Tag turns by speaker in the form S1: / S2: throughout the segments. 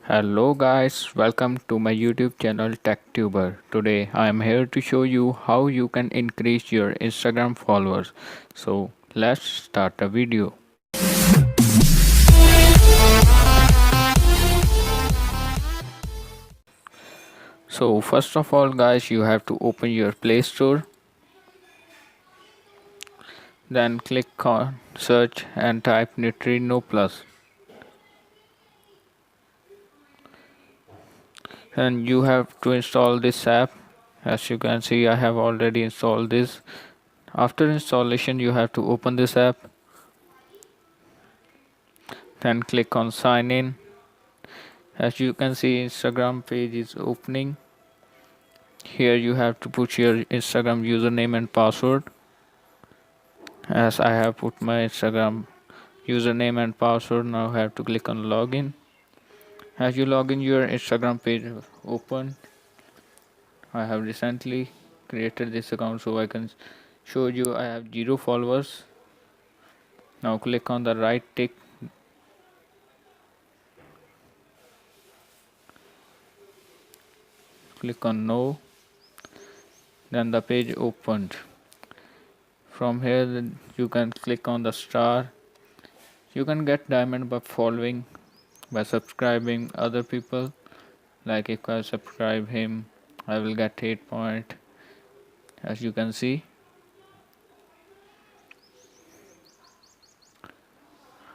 S1: Hello guys, welcome to my YouTube channel TechTuber. Today I am here to show you how you can increase your Instagram followers. So let's start the video. So first of all guys, you have to open your Play Store, then click on search and type Neutrino Plus. And you have to install this app. As you can see, I have already installed this. After installation, you have to open this app, then click on sign in. As you can see, Instagram page is opening. Here you have to put your Instagram username and password. As I have put my Instagram username and password, now I have to click on login. As you log in, your Instagram page open. I have recently created this account so I can show you I have 0 followers. Now click on the right tick. Click on no. Then the page opened. From here you can click on the star. You can get diamond by following, by subscribing other people. Like if I subscribe him, I will get 8 point. As you can see,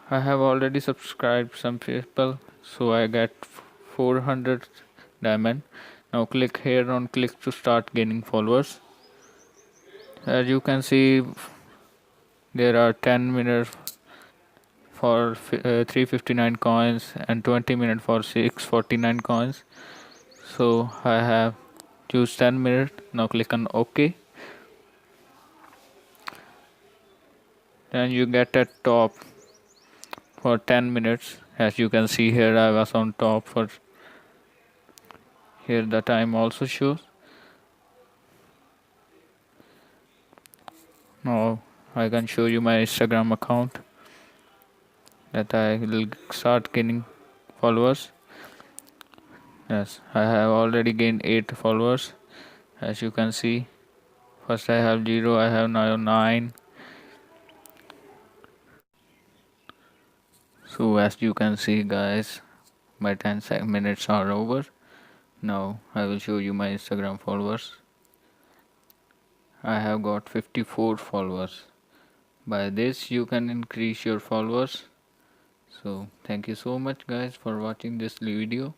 S1: I have already subscribed some people, so I get 400 diamond. Now click here on click to start gaining followers. As you can see, there are 10 minutes for 359 coins and 20 minutes for 649 coins. So I have choose 10 minutes. Now click on OK. Then you get a top for 10 minutes. As you can see here, I was on top for here. The time also shows. Now I can show you my Instagram account that I will start gaining followers. Yes, I have already gained 8 followers. As you can see, first I have 0, I have now 9. So as you can see guys, my 10 minutes are over. Now I will show you my Instagram followers. I have got 54 followers. By this you can increase your followers. So thank you so much guys for watching this video.